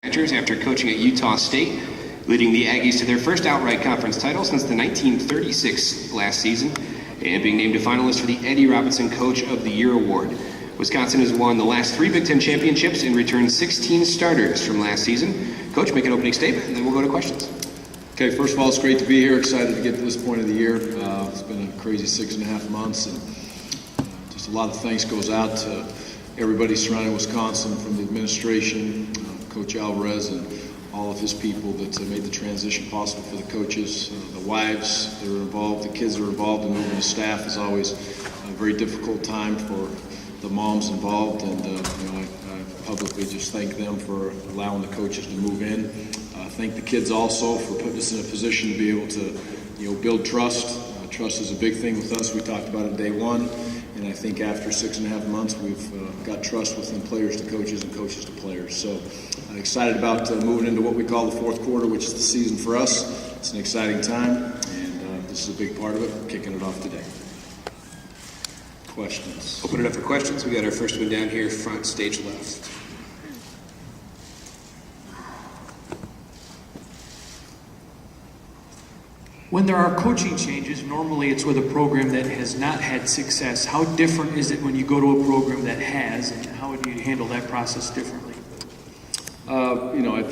After coaching at Utah State, leading the Aggies to their first outright conference title since the 1936 last season, and being named a finalist for the Eddie Robinson Coach of the Year Award. Wisconsin has won the last 3 Big Ten championships and returned 16 starters from last season. Coach, make an opening statement, and then we'll go to questions. Okay, first of all, it's great to be here. Excited to get to this point of the year. It's been a crazy 6.5 months, and just a lot of thanks goes out to everybody surrounding Wisconsin, from the administration, Coach Alvarez, and all of his people that made the transition possible for the coaches, the wives that are involved, the kids that are involved, and moving the staff is always a very difficult time for the moms involved, and I publicly just thank them for allowing the coaches to move in. Thank the kids also for putting us in a position to be able to build trust. Trust is a big thing with us. We talked about it day one, and I think after 6.5 months we've got trust within players to coaches and coaches to players. So excited about moving into what we call the fourth quarter, which is the season for us. It's an exciting time, and this is a big part of it. We're kicking it off today. Questions? Open it up for questions. We got our first one down here, front stage left. When there are coaching changes, normally it's with a program that has not had success. How different is it when you go to a program that has, and how do you handle that process differently?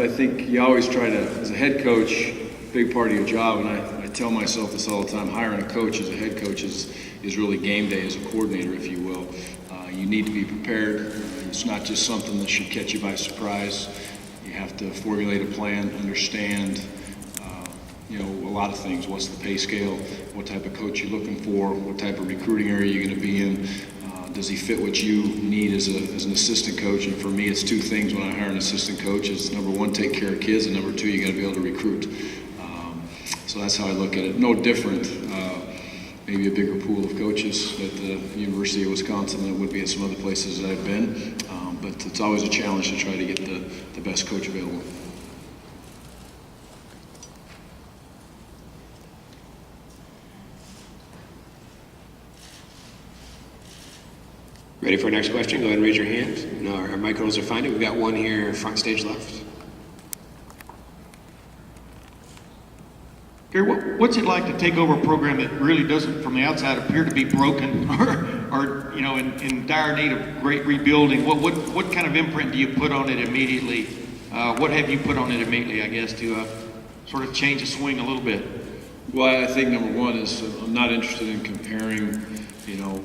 I think you always try to, as a head coach, big part of your job, and I tell myself this all the time, hiring a coach as a head coach is really game day as a coordinator, if you will. You need to be prepared. It's not just something that should catch you by surprise. You have to formulate a plan, understand a lot of things. What's the pay scale? What type of coach you're looking for? What type of recruiting area you're going to be in? Does he fit what you need as an assistant coach? And for me, it's 2 things when I hire an assistant coach. It's number 1, take care of kids, and number 2, you got to be able to recruit. So that's how I look at it. No different, maybe a bigger pool of coaches at the University of Wisconsin than it would be at some other places that I've been. But it's always a challenge to try to get the best coach available. Ready for our next question? Go ahead and raise your hand. No, our microphones are fine. We've got one here, front stage left. Gary, what's it like to take over a program that really doesn't, from the outside, appear to be broken or in dire need of great rebuilding? What kind of imprint do you put on it immediately? What have you put on it immediately, I guess, to sort of change the swing a little bit? Well, I think number 1 is I'm not interested in comparing,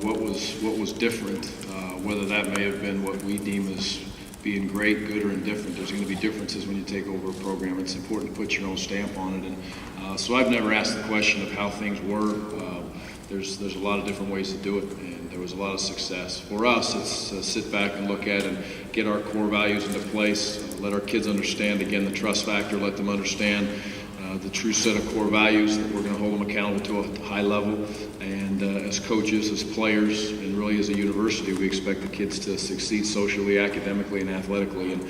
what was different, whether that may have been what we deem as being great, good, or indifferent. There's going to be differences when you take over a program. It's important to put your own stamp on it. And so I've never asked the question of how things were. There's a lot of different ways to do it, and there was a lot of success. For us, it's sit back and look at and get our core values into place, let our kids understand, again, the trust factor, let them understand the true set of core values that we're going to hold them accountable to a high level. And as coaches, as players, and really as a university, we expect the kids to succeed socially, academically, and athletically. And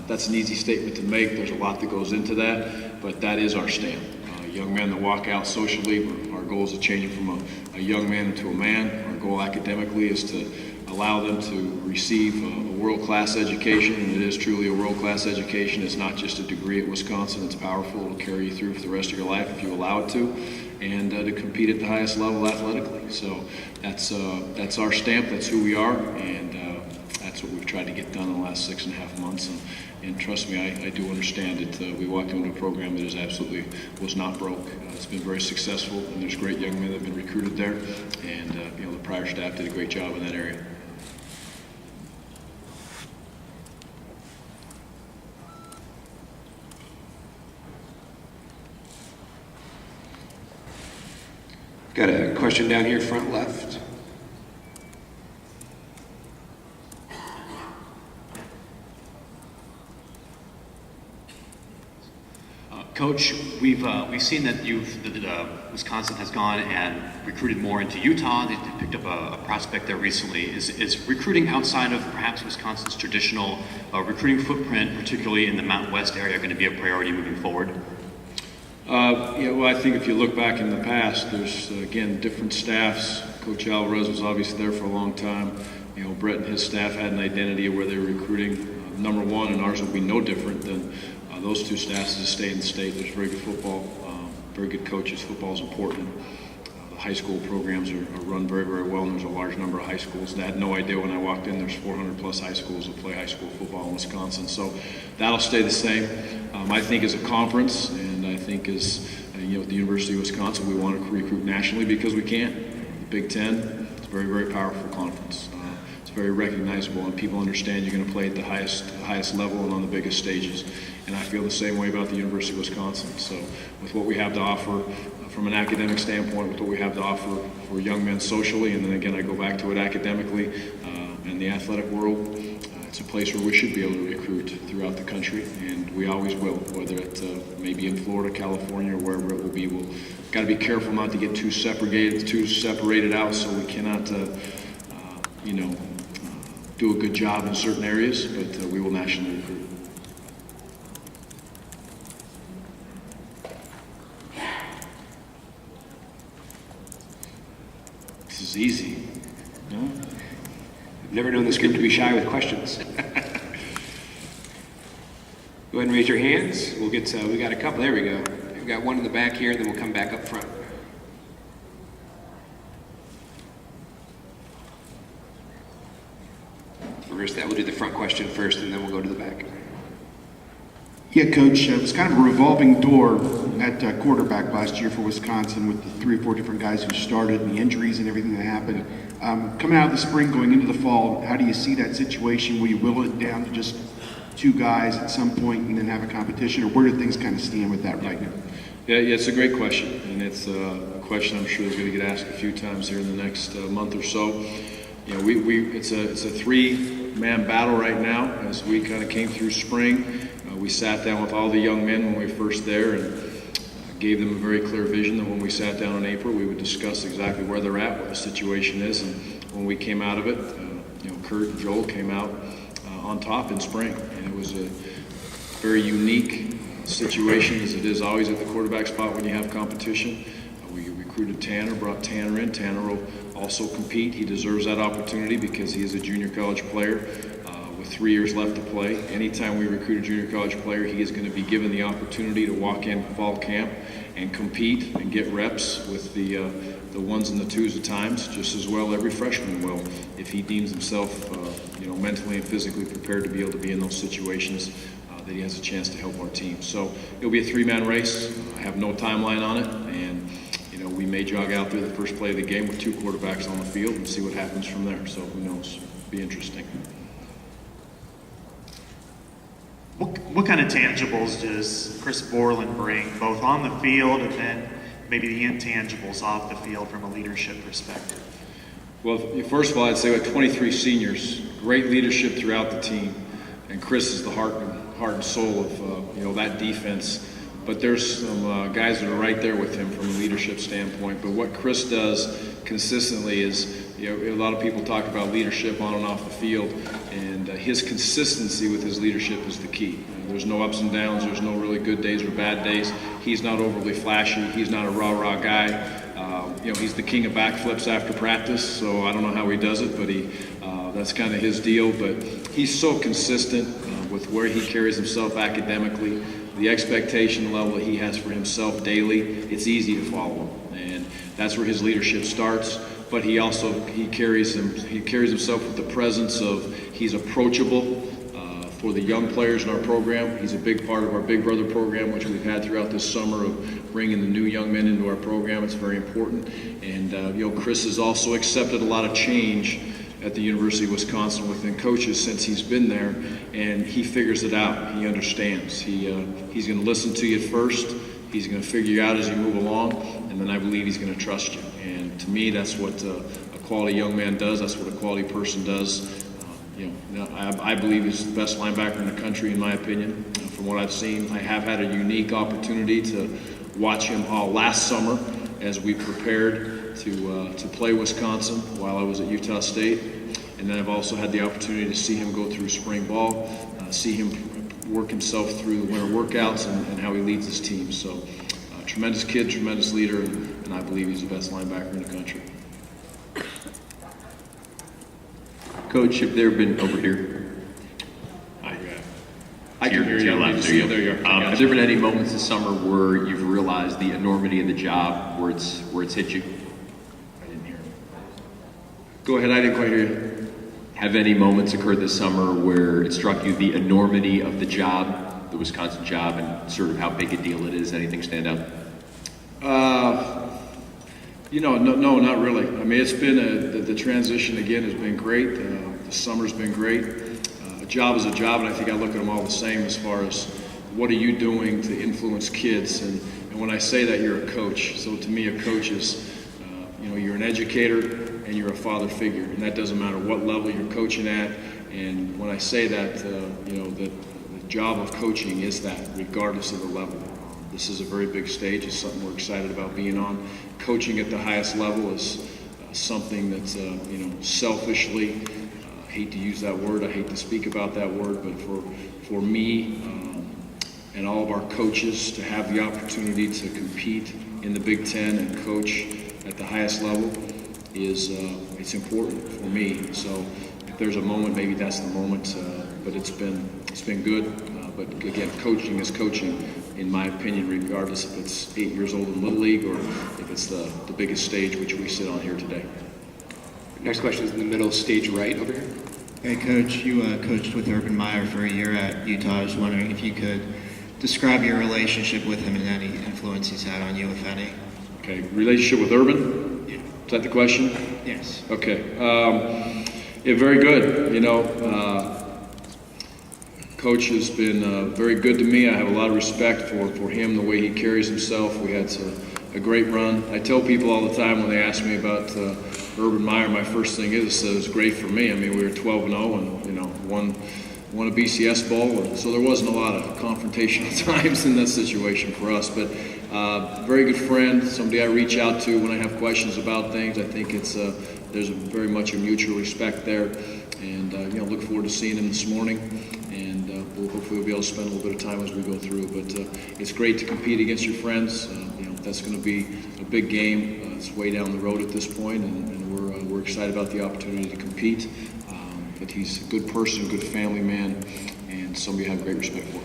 that's an easy statement to make. There's a lot that goes into that, but that is our stamp. Young men that walk out socially, our goal is to change them from a young man into a man. Our goal academically is to allow them to receive a world-class education, and it is truly a world-class education. It's not just a degree at Wisconsin. It's powerful. It'll carry you through for the rest of your life if you allow it to, and to compete at the highest level athletically. So that's our stamp. That's who we are, and that's what we've tried to get done in the last 6.5 months. And trust me, I do understand it. We walked into a program that was not broke. It's been very successful, and there's great young men that have been recruited there, and the prior staff did a great job in that area. Got a question down here, front left. Coach, we've seen that Wisconsin has gone and recruited more into Utah. They picked up a prospect there recently. Is recruiting outside of perhaps Wisconsin's traditional recruiting footprint, particularly in the Mountain West area, going to be a priority moving forward? Well, I think if you look back in the past, there's, again, different staffs. Coach Alvarez was obviously there for a long time. Brett and his staff had an identity of where they were recruiting. number one, and ours will be no different than those two staffs to stay in the state. There's very good football, very good coaches. Football is important. The high school programs are run very, very well, and there's a large number of high schools. I had no idea when I walked in there's 400 plus high schools that play high school football in Wisconsin. So that'll stay the same. I think as a conference, and I think as at the University of Wisconsin, we want to recruit nationally because we can. The Big Ten, it's a very, very powerful conference. It's very recognizable, and people understand you're going to play at the highest level and on the biggest stages. And I feel the same way about the University of Wisconsin. So with what we have to offer from an academic standpoint, with what we have to offer for young men socially, and then again I go back to it academically, in the athletic world, it's a place where we should be able to recruit throughout the country, and we always will, whether it may be in Florida, California, or wherever it will be. We'll got to be careful not to get too separated out, so we cannot, do a good job in certain areas, but we will nationally recruit. This is easy. No? I've never known this group to be shy with questions. Go ahead and raise your hands. We'll get we got a couple. There we go. We've got one in the back here, and then we'll come back up front. Reverse that. We'll do the front question first, and then we'll go to the back. Yeah, Coach, it was kind of a revolving door at quarterback last year for Wisconsin with the 3 or 4 different guys who started and the injuries and everything that happened. Coming out of the spring, going into the fall, how do you see that situation? Will you whittle it down to just 2 guys at some point and then have a competition, or where do things kind of stand with that right now? Yeah, it's a great question, and it's a question I'm sure is going to get asked a few times here in the next month or so. It's a 3-man battle right now as we kind of came through spring. We sat down with all the young men when we were first there and gave them a very clear vision that when we sat down in April, we would discuss exactly where they're at, what the situation is, and when we came out of it, Kurt and Joel came out on top in spring, and it was a very unique situation, as it is always at the quarterback spot when you have competition. We recruited Tanner, brought Tanner in. Tanner will also compete. He deserves that opportunity because he is a junior college player with 3 years left to play. Anytime we recruit a junior college player, he is going to be given the opportunity to walk in fall camp and compete and get reps with the ones and the twos at times, just as well every freshman will, if he deems himself mentally and physically prepared to be able to be in those situations, that he has a chance to help our team. So it'll be a 3-man race. I have no timeline on it, and we may jog out there the first play of the game with 2 quarterbacks on the field and see what happens from there. So who knows? It'll be interesting. What kind of tangibles does Chris Borland bring, both on the field and then maybe the intangibles off the field from a leadership perspective? Well, first of all, I'd say with 23 seniors, great leadership throughout the team, and Chris is the heart and soul of that defense. But there's some guys that are right there with him from a leadership standpoint. But what Chris does consistently is, a lot of people talk about leadership on and off the field, and his consistency with his leadership is the key. There's no ups and downs. There's no really good days or bad days. He's not overly flashy. He's not a rah-rah guy. He's the king of backflips after practice, so I don't know how he does it, but that's kind of his deal. But he's so consistent with where he carries himself academically, the expectation level that he has for himself daily. It's easy to follow him, and that's where his leadership starts. But he carries himself with the presence of he's approachable for the young players in our program. He's a big part of our Big Brother program, which we've had throughout this summer of bringing the new young men into our program. It's very important. And Chris has also accepted a lot of change at the University of Wisconsin within coaches since he's been there, and he figures it out. He understands. He's going to listen to you first. He's going to figure you out as you move along, and then I believe he's going to trust you. And to me, that's what a quality young man does. That's what a quality person does. I believe he's the best linebacker in the country, in my opinion. From what I've seen, I have had a unique opportunity to watch him all last summer as we prepared to play Wisconsin while I was at Utah State. And then I've also had the opportunity to see him go through spring ball, see him work himself through the winter workouts and how he leads his team. So tremendous kid, tremendous leader, and I believe he's the best linebacker in the country. Coach, have there been over here? There you go. There you are. Have there been any moments this summer where you've realized the enormity of the job, where it's hit you? I didn't hear. Go ahead, I didn't quite hear you. Have any moments occurred this summer where it struck you the enormity of the job, the Wisconsin job, and sort of how big a deal it is? Anything stand out? No, not really. I mean, it's been the transition again has been great. The summer's been great. A job is a job, and I think I look at them all the same as far as what are you doing to influence kids. And when I say that, you're a coach. So to me, a coach is, you're an educator and you're a father figure, and that doesn't matter what level you're coaching at. And when I say that, the job of coaching is that, regardless of the level. This is a very big stage. It's something we're excited about being on. Coaching at the highest level is something that's, selfishly, I hate to use that word, I hate to speak about that word, but for me and all of our coaches to have the opportunity to compete in the Big Ten and coach at the highest level is it's important for me. So if there's a moment, maybe that's the moment, but it's been good. But again, coaching is coaching, in my opinion, regardless if it's 8 years old in Little League or if it's the biggest stage which we sit on here today. Next question is in the middle, stage right over here. Hey, Coach, you coached with Urban Meyer for a year at Utah. I was wondering if you could describe your relationship with him and any influence he's had on you, if any. Okay, relationship with Urban? Yeah. Is that the question? Yes. Okay. Very good. Coach has been very good to me. I have a lot of respect for him, the way he carries himself. We had a great run. I tell people all the time when they ask me about Urban Meyer, my first thing is it was great for me. I mean, we were 12-0 and won a BCS bowl, and so there wasn't a lot of confrontational times in that situation for us. But very good friend, somebody I reach out to when I have questions about things. I think there's very much a mutual respect there, and look forward to seeing him this morning. And hopefully we'll be able to spend a little bit of time as we go through. But it's great to compete against your friends. That's going to be a big game. It's way down the road at this point, and we're excited about the opportunity to compete. But he's a good person, good family man, and somebody I have great respect for.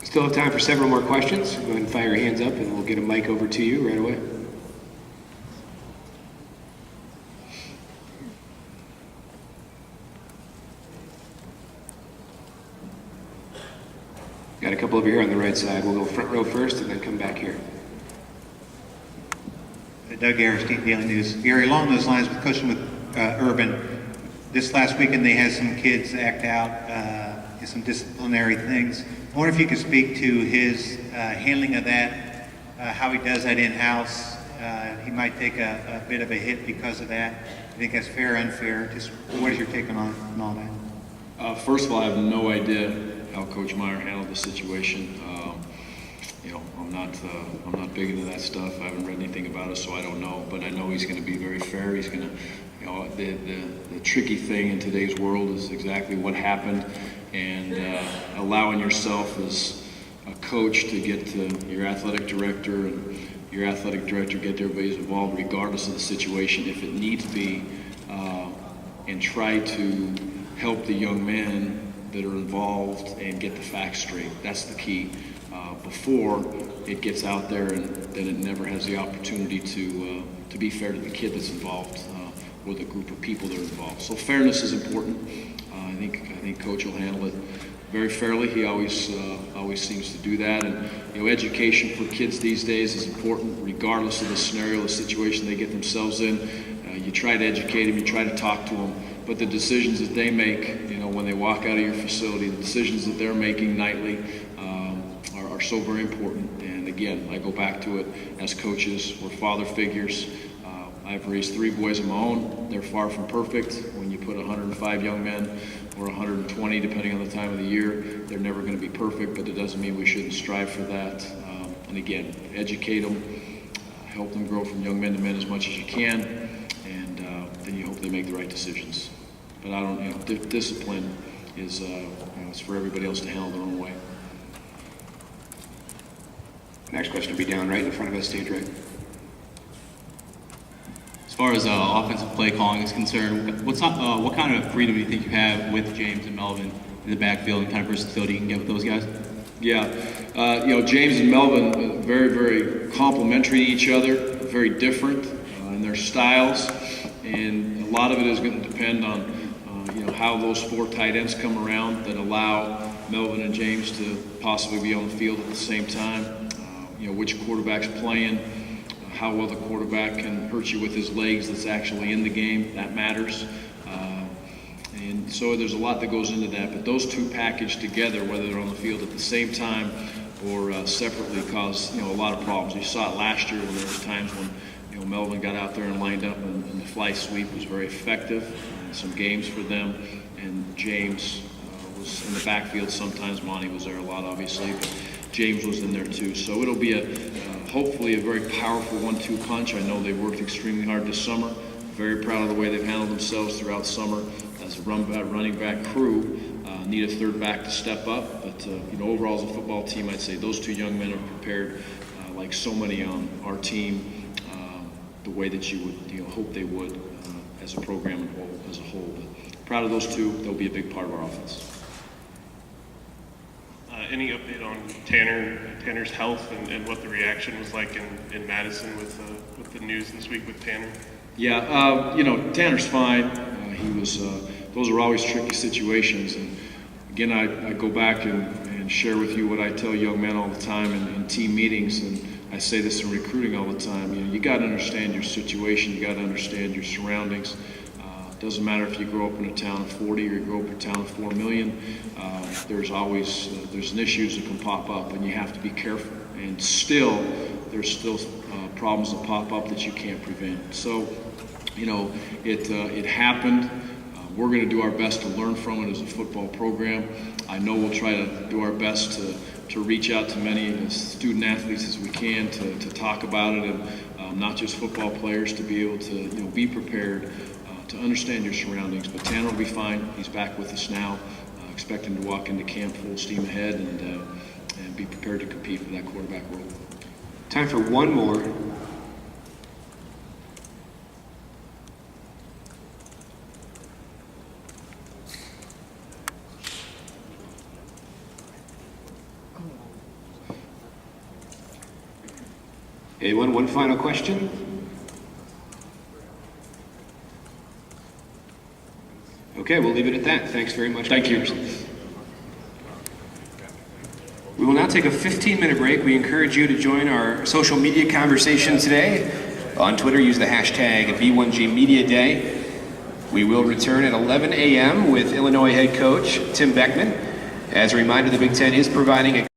Still have time for several more questions. Go ahead and fire your hands up, and we'll get a mic over to you right away. Got a couple over here on the right side. We'll go front row first and then come back here. Doug Harris, Daily News. Gary, along those lines with coaching with Urban, this last weekend they had some kids act out, some disciplinary things. I wonder if you could speak to his handling of that, how he does that in-house. He might take a bit of a hit because of that. I think that's fair or unfair. Just what is your take on all that? First of all, I have no idea how Coach Meyer handled the situation. I'm not big into that stuff. I haven't read anything about it, so I don't know. But I know he's going to be very fair. He's going to, the tricky thing in today's world is exactly what happened, and allowing yourself as a coach to get to your athletic director and your athletic director get everybody involved, regardless of the situation, if it needs be, and try to help the young men that are involved and get the facts straight. That's the key. Before it gets out there, and then it never has the opportunity to be fair to the kid that's involved or the group of people that are involved. So fairness is important. I think Coach will handle it very fairly. He always seems to do that. And education for kids these days is important, regardless of the scenario, the situation they get themselves in. You try to educate them, you try to talk to them, but the decisions that they make, when they walk out of your facility, the decisions that they're making nightly are so very important. And again, I go back to it as coaches, we're father figures. I've raised 3 boys of my own. They're far from perfect. When you put 105 young men or 120, depending on the time of the year, they're never going to be perfect, but it doesn't mean we shouldn't strive for that. And again, educate them, help them grow from young men to men as much as you can, and then you hope they make the right decisions. But I don't, discipline is, it's for everybody else to handle their own way. Next question will be down right in front of us, stage right. As far as offensive play calling is concerned, what kind of freedom do you think you have with James and Melvin in the backfield and kind of versatility you can get with those guys? Yeah, James and Melvin, very, very complementary to each other, very different in their styles, and a lot of it is going to depend on how those 4 tight ends come around that allow Melvin and James to possibly be on the field at the same time. Which quarterback's playing, how well the quarterback can hurt you with his legs that's actually in the game, that matters. And so there's a lot that goes into that, but those two packaged together, whether they're on the field at the same time or separately, cause a lot of problems. You saw it last year when there was times when Melvin got out there and lined up, and the fly sweep was very effective. Some games for them, and James was in the backfield. Sometimes Monty was there a lot, obviously, but James was in there too. So it'll be hopefully a very powerful 1-2 punch. I know they worked extremely hard this summer. Very proud of the way they've handled themselves throughout summer as a running back crew. Need a third back to step up, but overall as a football team, I'd say those 2 young men are prepared, like so many on our team, the way that you would hope they would as a program as a whole. But proud of those 2. They'll be a big part of our offense. Any update on Tanner's health and what the reaction was like in Madison with the news this week with Tanner? Yeah, Tanner's fine. He was. Those are always tricky situations, and again, I go back and share with you what I tell young men all the time in team meetings, and I say this in recruiting all the time. You got to understand your situation. You got to understand your surroundings. Doesn't matter if you grow up in a town of 40 or you grow up in a town of 4 million. There's always there's issues that can pop up, and you have to be careful. And there's still problems that pop up that you can't prevent. So, it happened. We're going to do our best to learn from it as a football program. I know we'll try to do our best to reach out to many student athletes as we can to talk about it, and not just football players, to be able to be prepared. To understand your surroundings, but Tanner will be fine. He's back with us now. Expect him to walk into camp full steam ahead and be prepared to compete for that quarterback role. Time for one more. Anyone, one final question? Okay, we'll leave it at that. Thanks very much. Thank you. We will now take a 15-minute break. We encourage you to join our social media conversation today. On Twitter, use the hashtag B1G Media Day. We will return at 11 a.m. with Illinois head coach Tim Beckman. As a reminder, the Big Ten is providing a